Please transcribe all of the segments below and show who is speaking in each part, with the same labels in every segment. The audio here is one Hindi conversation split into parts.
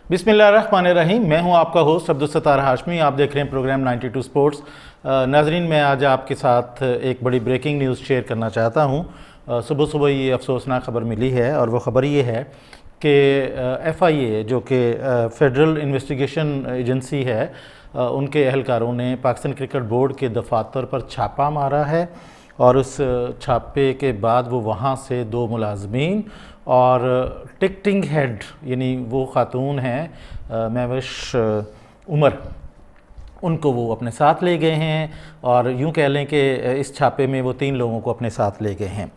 Speaker 1: बिस्मिल्लाहिर्रहमानिर्रहीम। मैं हूं आपका होस्ट अब्दुल सत्तार हाशमी। आप देख रहे हैं प्रोग्राम 92 स्पोर्ट्स। नाजरीन, मैं आज आपके साथ एक बड़ी ब्रेकिंग न्यूज़ शेयर करना चाहता हूं। सुबह सुबह ये अफसोसनाक खबर मिली है और वो ख़बर ये है कि FIA जो कि फेडरल इन्वेस्टिगेशन एजेंसी है, उनके एहलकारों ने पाकिस्तान क्रिकेट बोर्ड के दफातर पर छापा मारा है और उस छापे के बाद वो वहाँ से 2 मुलाजमीन और टिकटिंग हेड यानी वो ख़ातून हैं महविश उमर, उनको वो अपने साथ ले गए हैं। और यूँ कह लें कि इस छापे में वो 3 लोगों को अपने साथ ले गए हैं।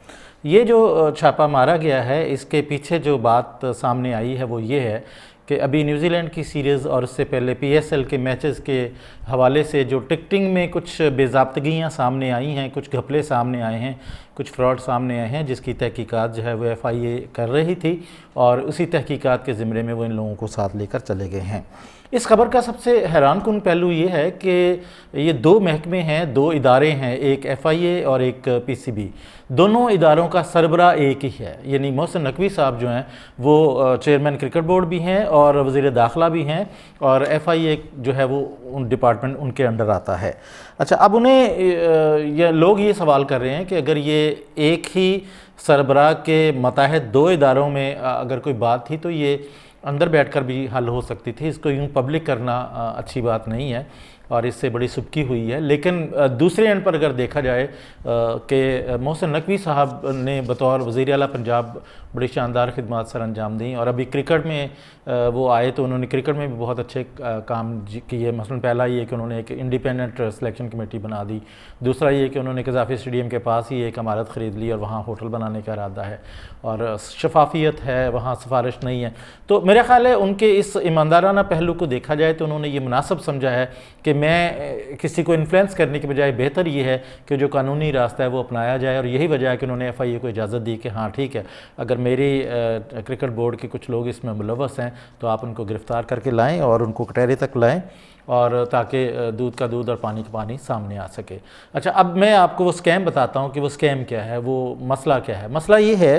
Speaker 1: ये जो छापा मारा गया है, इसके पीछे जो बात सामने आई है वो ये है कि अभी न्यूजीलैंड की सीरीज़ और उससे पहले PSL के मैचेस के हवाले से जो टिकटिंग में कुछ बेज़ाब्तगियाँ सामने आई हैं, कुछ घपले सामने आए हैं, कुछ फ्रॉड सामने आए हैं, जिसकी तहकीकात जो है वो FIA कर रही थी और उसी तहकीकात के ज़िम्मे में वो इन लोगों को साथ लेकर चले गए हैं। इस खबर का सबसे हैरानकुन पहलू ये है कि ये 2 महकमे हैं, 2 इदारे हैं, एक FIA और एक PCB। दोनों इदारों का सरबरा एक ही है, यानी मोहसिन नकवी साहब जो हैं वो चेयरमैन क्रिकेट बोर्ड भी हैं और वज़ीर दाखिला भी हैं, और FIA जो है वो उन डिपार्टमेंट उनके अंडर आता है। अच्छा, अब उन्हें लोग ये सवाल कर रहे हैं कि अगर ये एक ही सरबरा के मतहत 2 इदारों में अगर कोई बात थी तो ये अंदर बैठकर भी हल हो सकती थी। इसको यूँ पब्लिक करना अच्छी बात नहीं है और इससे बड़ी सुबकी हुई है। लेकिन दूसरे एंड पर अगर देखा जाए कि मोहसिन नकवी साहब ने बतौर वज़ीर आला पंजाब बड़ी शानदार खिदमत सर अंजाम दी और अभी क्रिकेट में वो आए तो उन्होंने क्रिकेट में भी बहुत अच्छे काम किए। मसलन पहला ये कि उन्होंने एक इंडिपेंडेंट सिलेक्शन कमेटी बना दी, दूसरा ये कि उन्होंने कज़ाफ़ी स्टेडियम के पास ही एक इमारत ख़रीद ली और वहाँ होटल बनाने का इरादा है और शफाफियत है, वहाँ सिफारिश नहीं है। तो मेरा ख़्याल है उनके इस ईमानदाराना पहलू को देखा जाए तो उन्होंने ये मुनासिब समझा है कि मैं किसी को इन्फ्लुएंस करने के बजाय बेहतर ये है कि जो कानूनी रास्ता है वो अपनाया जाए। और यही वजह है कि उन्होंने FIA को इजाज़त दी कि हाँ ठीक है, अगर मेरी क्रिकेट बोर्ड के कुछ लोग इसमें मुलव्वस हैं तो आप उनको गिरफ़्तार करके लाएं और उनको कटहरे तक लाएं, और ताकि दूध का दूध और पानी का पानी सामने आ सके। अच्छा, अब मैं आपको वो स्कैम बताता हूँ कि वो स्कैम क्या है, वो मसला क्या है। मसला ये है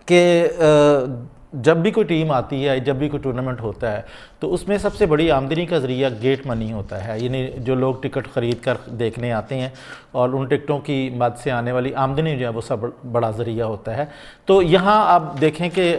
Speaker 1: कि जब भी कोई टीम आती है, जब भी कोई टूर्नामेंट होता है तो उसमें सबसे बड़ी आमदनी का ज़रिया गेट मनी होता है, यानी जो लोग टिकट ख़रीद कर देखने आते हैं और उन टिकटों की मद से आने वाली आमदनी जो है वो सब बड़ा ज़रिया होता है। तो यहाँ आप देखें कि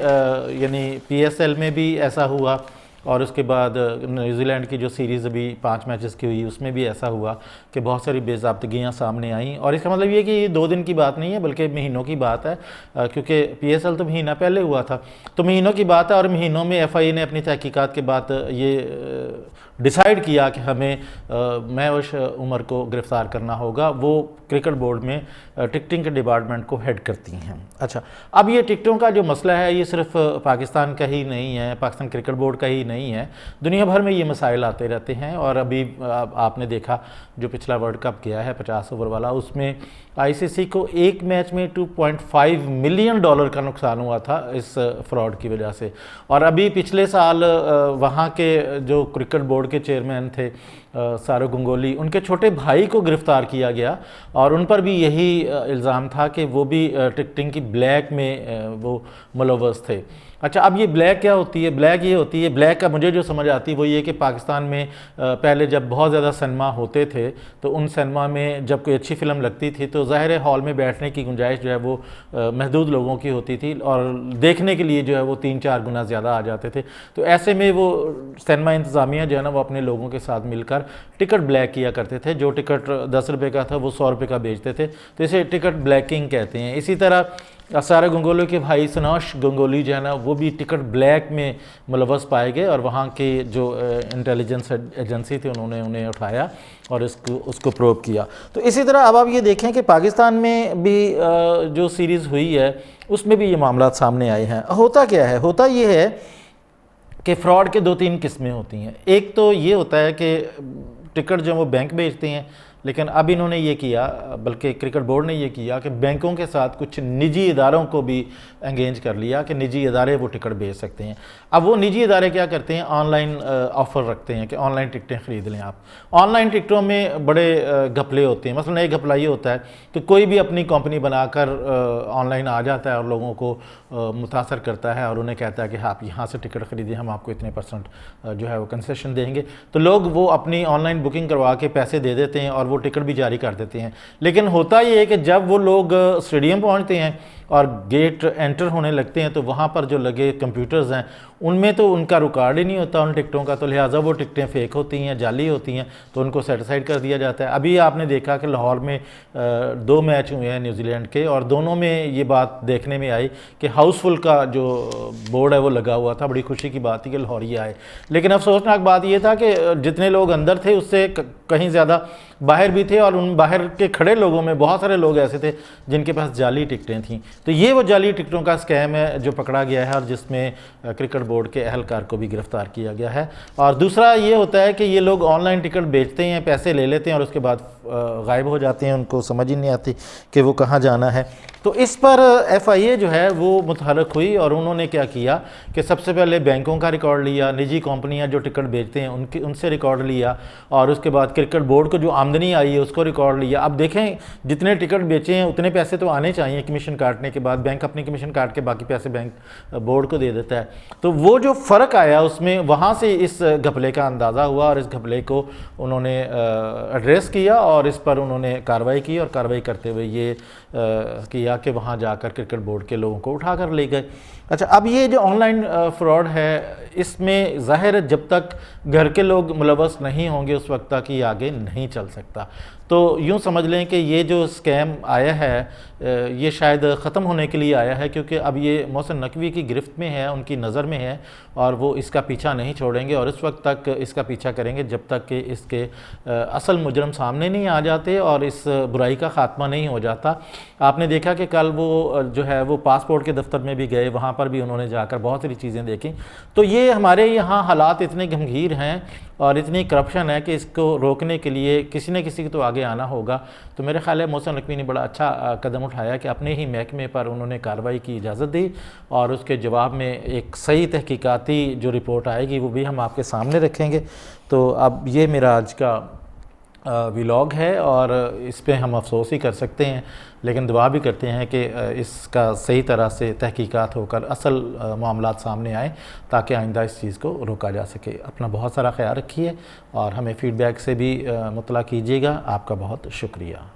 Speaker 1: यानी PSL में भी ऐसा हुआ और उसके बाद न्यूजीलैंड की जो सीरीज़ अभी 5 मैचेस की हुई उसमें भी ऐसा हुआ कि बहुत सारी बेज़ाब्तगियाँ सामने आईं। और इसका मतलब ये कि ये 2 दिन की बात नहीं है बल्कि महीनों की बात है, क्योंकि PSL तो महीना पहले हुआ था, तो महीनों की बात है। और महीनों में FIA ने अपनी तहकीकात के बाद ये डिसाइड किया कि हमें महविश उमर को गिरफ़्तार करना होगा। वो क्रिकेट बोर्ड में टिकटिंग के डिपार्टमेंट को हेड करती हैं। अच्छा, अब ये टिकटों का जो मसला है ये सिर्फ पाकिस्तान का ही नहीं है, पाकिस्तान क्रिकेट बोर्ड का ही नहीं है, दुनिया भर में ये मसाइल आते रहते हैं। और अभी आपने देखा जो पिछला वर्ल्ड कप गया है 50 ओवर वाला, उसमें ICC को एक मैच में $2.5 मिलियन का नुकसान हुआ था इस फ्रॉड की वजह से। और अभी पिछले साल वहाँ के जो क्रिकेट बोर्ड के चेयरमैन थे सारो गंगोली, उनके छोटे भाई को गिरफ़्तार किया गया और उन पर भी यही इल्ज़ाम था कि वो भी टिकटिंग की ब्लैक में वो मुलव्वस थे। अच्छा, अब ये ब्लैक क्या होती है? ब्लैक ये होती है, ब्लैक का मुझे जो समझ आती है वो ये कि पाकिस्तान में पहले जब बहुत ज़्यादा सिनेमा होते थे तो उन सिनेमा में जब कोई अच्छी फ़िल्म लगती थी तो ज़ाहिर है हॉल में बैठने की गुंजाइश जो है वो महदूद लोगों की होती थी और देखने के लिए जो है वो 3-4 गुना ज़्यादा आ जाते थे। तो ऐसे में वो सिनेमा इंतज़ामिया जो है ना वो अपने लोगों के साथ मिलकर टिकट ब्लैक किया करते थे। जो टिकट 10 रुपये का था वो 100 रुपये का बेचते थे, तो इसे टिकट ब्लैकिंग कहते हैं। इसी तरह सारा गंगोली के भाई सनोश गंगोली जो है ना वो भी टिकट ब्लैक में मुलव्वस पाए गए और वहाँ के जो इंटेलिजेंस एजेंसी थी उन्होंने उन्हें उठाया और उसको प्रोब किया। तो इसी तरह अब आप ये देखें कि पाकिस्तान में भी जो सीरीज़ हुई है उसमें भी ये मामला सामने आए हैं। होता क्या है? होता ये है कि फ़्रॉड के 2-3 किस्में होती हैं। एक तो ये होता है कि टिकट जो वो बैंक बेचते हैं लेकिन अब इन्होंने ये किया, बल्कि क्रिकेट बोर्ड ने ये किया कि बैंकों के साथ कुछ निजी इदारों को भी एंगेज कर लिया कि निजी इदारे वो टिकट बेच सकते हैं। अब वो निजी इदारे क्या करते हैं, ऑनलाइन ऑफ़र रखते हैं कि ऑनलाइन टिकटें ख़रीद लें आप। ऑनलाइन टिकटों में बड़े घपले होते हैं। मसलन एक घपला ये होता है कि कोई भी अपनी कंपनी बनाकर ऑनलाइन आ जाता है और लोगों को मुतासर करता है और उन्हें कहता है कि आप यहाँ से टिकट ख़रीदिए, हम आपको इतने % जो है वो कंसेशन देंगे। तो लोग वो अपनी ऑनलाइन बुकिंग करवा के पैसे दे देते हैं और वो टिकट भी जारी कर देते हैं। लेकिन होता ये है कि जब वो लोग स्टेडियम पहुँचते हैं और गेट एंटर होने लगते हैं तो वहाँ पर जो लगे कंप्यूटर्स हैं उनमें तो उनका रिकॉर्ड ही नहीं होता उन टिकटों का, तो लिहाजा वो टिकटें फ़ेक होती हैं, जाली होती हैं, तो उनको सेटिसाइड कर दिया जाता है। अभी आपने देखा कि लाहौर में 2 मैच हुए हैं न्यूजीलैंड के, और दोनों में ये बात देखने में आई कि हाउसफुल का जो बोर्ड है वो लगा हुआ था। बड़ी खुशी की बात थी कि लाहौरी आए, लेकिन अफसोसनाक बात ये था कि जितने लोग अंदर थे उससे कहीं ज़्यादा बाहर भी थे, और उन बाहर के खड़े लोगों में बहुत सारे लोग ऐसे थे जिनके पास जाली टिकटें थीं। तो ये वो जाली टिकटों का स्कैम है जो पकड़ा गया है और जिसमें क्रिकेट बोर्ड के अहलकार को भी गिरफ्तार किया गया है। और दूसरा ये होता है कि ये लोग ऑनलाइन टिकट बेचते हैं, पैसे ले लेते हैं और उसके बाद गायब हो जाते हैं, उनको समझ ही नहीं आती कि वो कहाँ जाना है। तो इस पर FIA जो है वो मुतहरक हुई और उन्होंने क्या किया कि सबसे पहले बैंकों का रिकॉर्ड लिया, निजी कंपनियां जो टिकट बेचते हैं उनसे रिकॉर्ड लिया, और उसके बाद क्रिकेट बोर्ड को जो आमदनी आई है उसको रिकॉर्ड लिया। अब देखें जितने टिकट बेचे हैं उतने पैसे तो आने चाहिए कमीशन काटने के बाद। बैंक अपनी कमीशन काट के बाकी पैसे बैंक बोर्ड को दे देता है। तो वो जो फ़र्क आया उसमें, वहाँ से इस घपले का अंदाज़ा हुआ और इस घपले को उन्होंने एड्रेस किया और इस पर उन्होंने कार्रवाई की, और कार्रवाई करते हुए ये किया कि वहाँ जाकर क्रिकेट बोर्ड के लोगों को उठा कर ले गए। अच्छा, अब ये जो ऑनलाइन फ्रॉड है इसमें ज़ाहिर है जब तक घर के लोग मुलव्वस नहीं होंगे उस वक्त तक ये आगे नहीं चल सकता। तो यूँ समझ लें कि ये जो स्कैम आया है ये शायद ख़त्म होने के लिए आया है, क्योंकि अब ये मोहसिन नकवी की गिरफ्त में है, उनकी नज़र में है, और वो इसका पीछा नहीं छोड़ेंगे और इस वक्त तक इसका पीछा करेंगे जब तक कि इसके असल मुजरम सामने नहीं आ जाते और इस बुराई का ख़ात्मा नहीं हो जाता। आपने देखा कि कल वो जो है वो पासपोर्ट के दफ्तर में भी गए, वहाँ पर भी उन्होंने जाकर बहुत सारी चीज़ें देखी। तो ये हमारे यहाँ हालात इतने गंभीर हैं और इतनी करप्शन है कि इसको रोकने के लिए किसी न किसी को तो आगे आना होगा। तो मेरे ख्याल है मोहसिन नकवी ने बड़ा अच्छा कदम उठाया कि अपने ही महकमे पर उन्होंने कार्रवाई की इजाज़त दी, और उसके जवाब में एक सही तहकीकाती जो रिपोर्ट आएगी वो भी हम आपके सामने रखेंगे। तो अब ये मेरा आज का व्लॉग है और इस पे हम अफसोस ही कर सकते हैं, लेकिन दुआ भी करते हैं कि इसका सही तरह से तहकीकात होकर असल मामलात सामने आए ताकि आइंदा इस चीज़ को रोका जा सके। अपना बहुत सारा ख्याल रखिए और हमें फ़ीडबैक से भी मुतला कीजिएगा। आपका बहुत शुक्रिया।